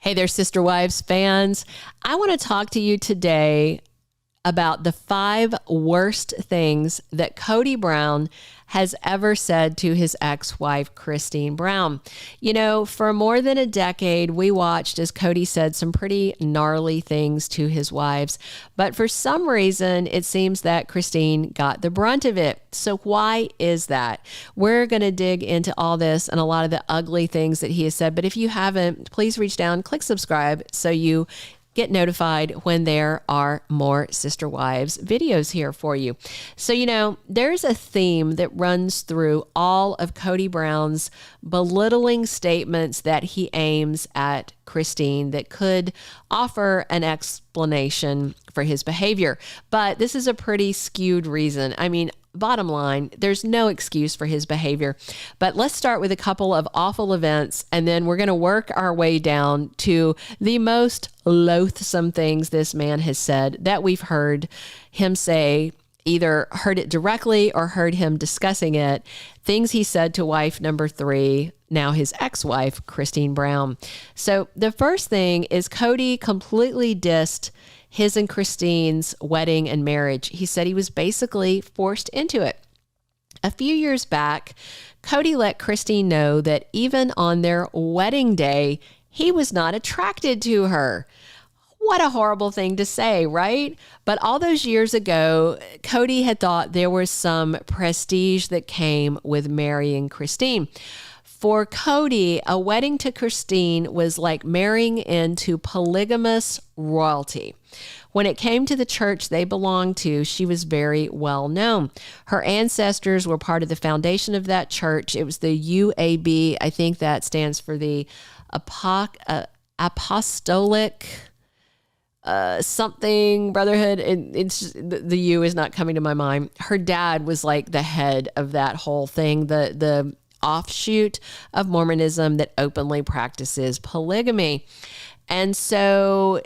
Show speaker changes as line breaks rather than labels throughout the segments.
Hey there, Sister Wives fans. I want to talk to you today about the 5 worst things that Kody Brown has ever said to his ex-wife, Christine Brown. You know, for more than a decade, we watched as Kody said some pretty gnarly things to his wives, but for some reason, it seems that Christine got the brunt of it. So why is that? We're going to dig into all this and a lot of the ugly things that he has said, but if you haven't, please reach down, click subscribe so you get notified when there are more Sister Wives videos here for you. So, you know, there's a theme that runs through all of Kody Brown's belittling statements that he aims at Christine that could offer an explanation for his behavior. But this is a pretty skewed reason. I mean, bottom line, there's no excuse for his behavior. But let's start with a couple of awful events, and then we're going to work our way down to the most loathsome things this man has said that we've heard him say, either heard it directly or heard him discussing it. Things he said to wife number 3, now his ex-wife, Christine Brown. So the first thing is Kody completely dissed his and Christine's wedding and marriage. He said he was basically forced into it. A few years back, Kody let Christine know that even on their wedding day, he was not attracted to her. What a horrible thing to say, right? But all those years ago, Kody had thought there was some prestige that came with marrying Christine. For Kody, a wedding to Christine was like marrying into polygamous royalty. When it came to the church they belonged to, she was very well known. Her ancestors were part of the foundation of that church. It was the UAB. I think that stands for the Apostolic something Brotherhood. It's just, the U is not coming to my mind. Her dad was like the head of that whole thing, the offshoot of Mormonism that openly practices polygamy. And so,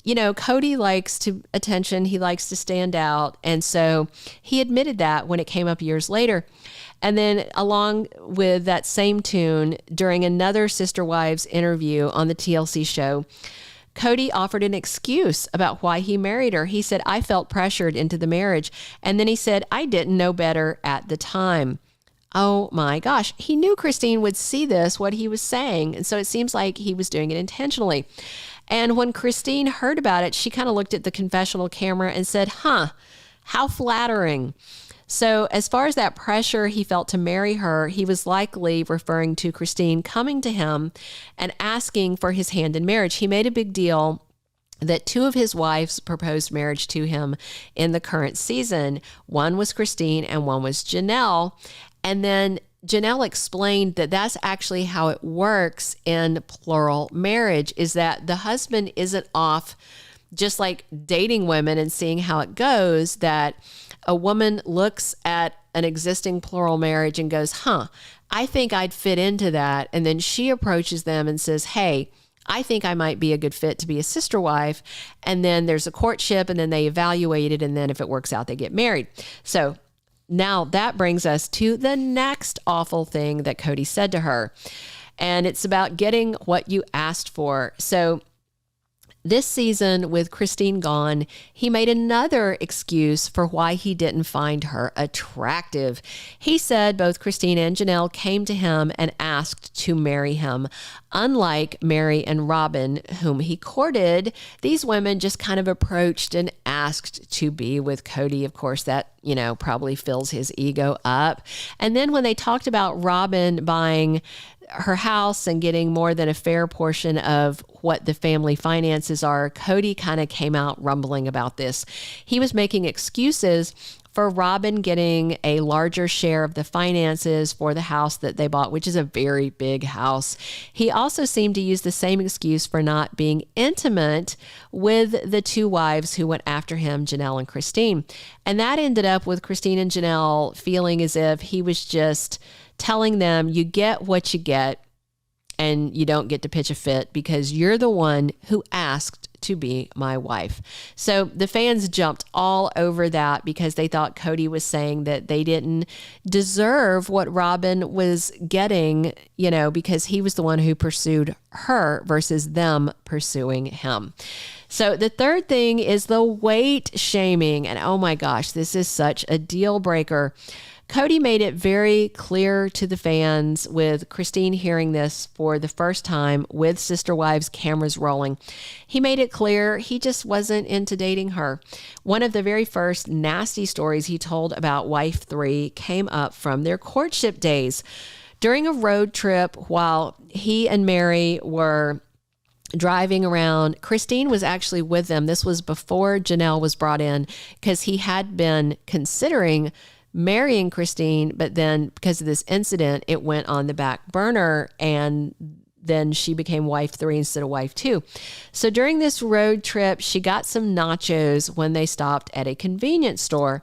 you know, Kody likes attention. He likes to stand out. And so he admitted that when it came up years later. And then along with that same tune, during another Sister Wives interview on the TLC show, Kody offered an excuse about why he married her. He said, I felt pressured into the marriage. And then he said, I didn't know better at the time. Oh my gosh, he knew Christine would see this, what he was saying. And so it seems like he was doing it intentionally. And when Christine heard about it, she kind of looked at the confessional camera and said, how flattering. So as far as that pressure he felt to marry her, he was likely referring to Christine coming to him and asking for his hand in marriage. He made a big deal that 2 of his wives proposed marriage to him in the current season. One was Christine and one was Janelle. And then Janelle explained that that's actually how it works in plural marriage, is that the husband isn't off just like dating women and seeing how it goes, that a woman looks at an existing plural marriage and goes, I think I'd fit into that. And then she approaches them and says, hey, I think I might be a good fit to be a sister wife. And then there's a courtship, and then they evaluate it. And then if it works out, they get married. So now that brings us to the next awful thing that Kody said to her. And it's about getting what you asked for. So this season, with Christine gone, he made another excuse for why he didn't find her attractive. He said both Christine and Janelle came to him and asked to marry him. Unlike Mary and Robin, whom he courted, these women just kind of approached and asked to be with Kody. Of course, that, you know, probably fills his ego up. And then when they talked about Robin buying her house and getting more than a fair portion of what the family finances are, Kody kind of came out rumbling about this. He was making excuses for Robin getting a larger share of the finances for the house that they bought, which is a very big house. He also seemed to use the same excuse for not being intimate with the 2 wives who went after him, Janelle and Christine. And that ended up with Christine and Janelle feeling as if he was just telling them, you get what you get and you don't get to pitch a fit because you're the one who asked to be my wife. So the fans jumped all over that because they thought Kody was saying that they didn't deserve what Robyn was getting, because he was the one who pursued her versus them pursuing him. So the third thing is the weight shaming. And oh my gosh, this is such a deal breaker. Kody made it very clear to the fans, with Christine hearing this for the first time with Sister Wives cameras rolling. He made it clear he just wasn't into dating her. One of the very first nasty stories he told about wife 3 came up from their courtship days. During a road trip while he and Mary were driving around, Christine was actually with them. This was before Janelle was brought in, because he had been considering marrying Christine, but then because of this incident, it went on the back burner, and then she became wife 3 instead of wife 2. So during this road trip, she got some nachos when they stopped at a convenience store.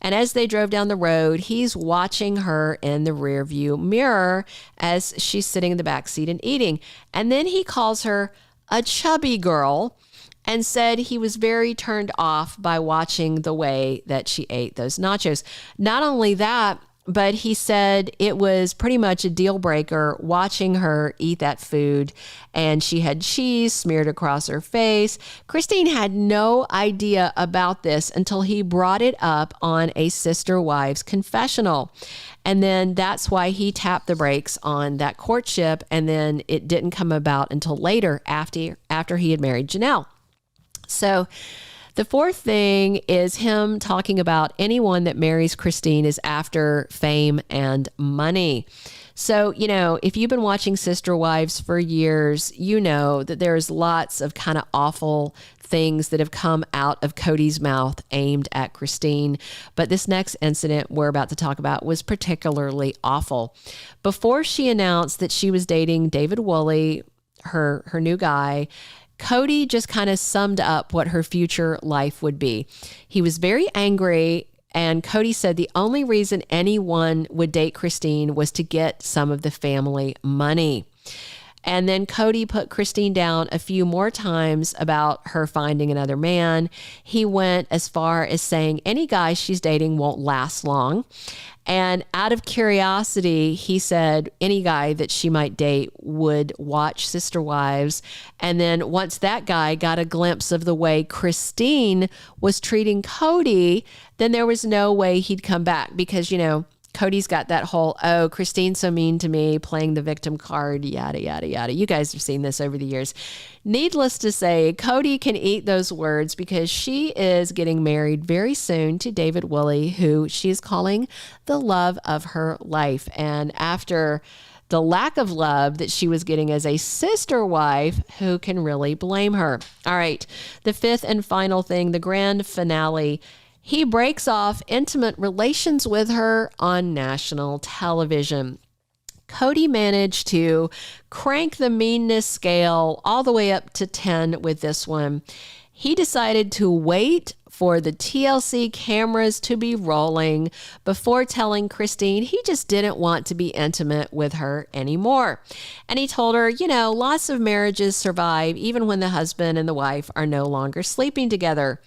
And as they drove down the road, he's watching her in the rearview mirror as she's sitting in the back seat and eating. And then he calls her a chubby girl and said he was very turned off by watching the way that she ate those nachos. Not only that, but he said it was pretty much a deal breaker watching her eat that food, and she had cheese smeared across her face. Christine had no idea about this until he brought it up on a Sister Wives confessional. And then that's why he tapped the brakes on that courtship, and then it didn't come about until later after he had married Janelle. So the fourth thing is him talking about anyone that marries Christine is after fame and money. So, if you've been watching Sister Wives for years, you know that there's lots of kind of awful things that have come out of Kody's mouth aimed at Christine. But this next incident we're about to talk about was particularly awful. Before she announced that she was dating David Woolley, her new guy, Kody just kind of summed up what her future life would be. He was very angry, and Kody said the only reason anyone would date Christine was to get some of the family money. And then Kody put Christine down a few more times about her finding another man. He went as far as saying any guy she's dating won't last long. And out of curiosity, he said any guy that she might date would watch Sister Wives. And then once that guy got a glimpse of the way Christine was treating Kody, then there was no way he'd come back, because, Kody's got that whole, oh, Christine's so mean to me, playing the victim card, yada, yada, yada. You guys have seen this over the years. Needless to say, Kody can eat those words, because she is getting married very soon to David Woolley, who she's calling the love of her life. And after the lack of love that she was getting as a sister wife, who can really blame her? All right, the fifth and final thing, the grand finale. He breaks off intimate relations with her on national television. Kody managed to crank the meanness scale all the way up to 10 with this one. He decided to wait for the TLC cameras to be rolling before telling Christine he just didn't want to be intimate with her anymore. And he told her, lots of marriages survive even when the husband and the wife are no longer sleeping together.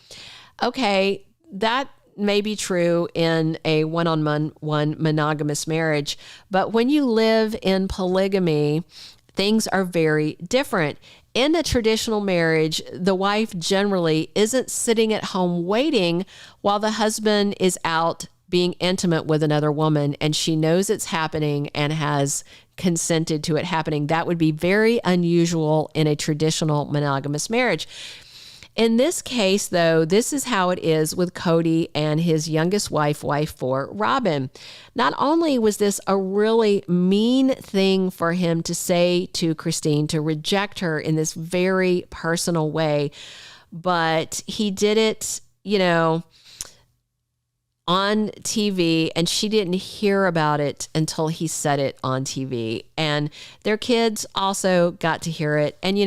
Okay, that may be true in a one-on-one monogamous marriage, but when you live in polygamy, things are very different. In a traditional marriage, the wife generally isn't sitting at home waiting while the husband is out being intimate with another woman, and she knows it's happening and has consented to it happening. That would be very unusual in a traditional monogamous marriage. In this case, though, this is how it is with Kody and his youngest wife, wife 4, Robyn. Not only was this a really mean thing for him to say to Christine, to reject her in this very personal way, but he did it, on TV, and she didn't hear about it until he said it on TV. And their kids also got to hear it. And,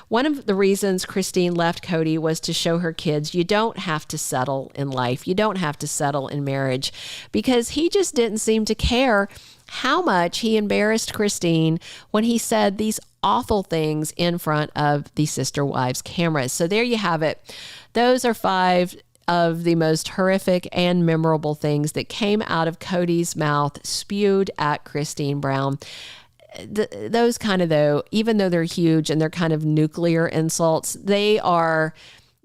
one of the reasons Christine left Kody was to show her kids you don't have to settle in life. You don't have to settle in marriage, because he just didn't seem to care how much he embarrassed Christine when he said these awful things in front of the sister wives' cameras. So there you have it. Those are 5 of the most horrific and memorable things that came out of Kody's mouth, spewed at Christine Brown. Those kind of, though, even though they're huge and they're kind of nuclear insults, they are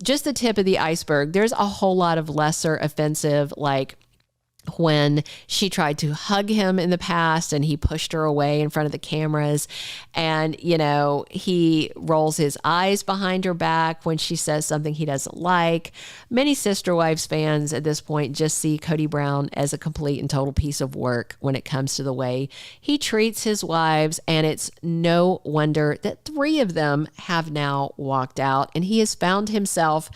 just the tip of the iceberg. There's a whole lot of lesser offensive, like when she tried to hug him in the past and he pushed her away in front of the cameras. And, you know, he rolls his eyes behind her back when she says something he doesn't like. Many Sister Wives fans at this point just see Kody Brown as a complete and total piece of work when it comes to the way he treats his wives. And it's no wonder that 3 of them have now walked out, and he has found himself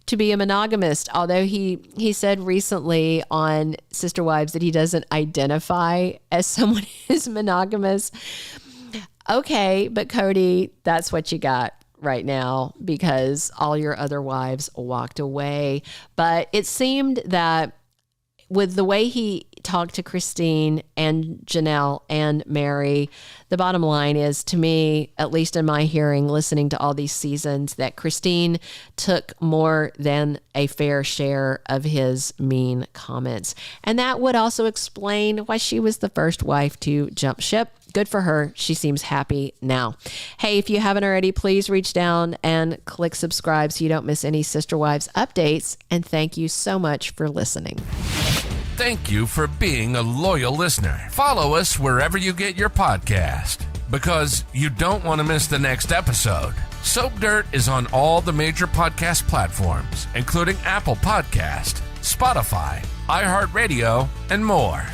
to be a monogamist, although he said recently on Sister Wives that he doesn't identify as someone who's monogamous. Okay, but Kody, that's what you got right now because all your other wives walked away. But it seemed that with the way he talked to Christine and Janelle and Mary, the bottom line is, to me, at least in my hearing, listening to all these seasons, that Christine took more than a fair share of his mean comments. And that would also explain why she was the first wife to jump ship. Good for her. She seems happy now. Hey, if you haven't already, please reach down and click subscribe so you don't miss any Sister Wives updates. And thank you so much for listening.
Thank you for being a loyal listener. Follow us wherever you get your podcast, because you don't want to miss the next episode. Soap Dirt is on all the major podcast platforms, including Apple Podcast, Spotify, iHeartRadio, and more.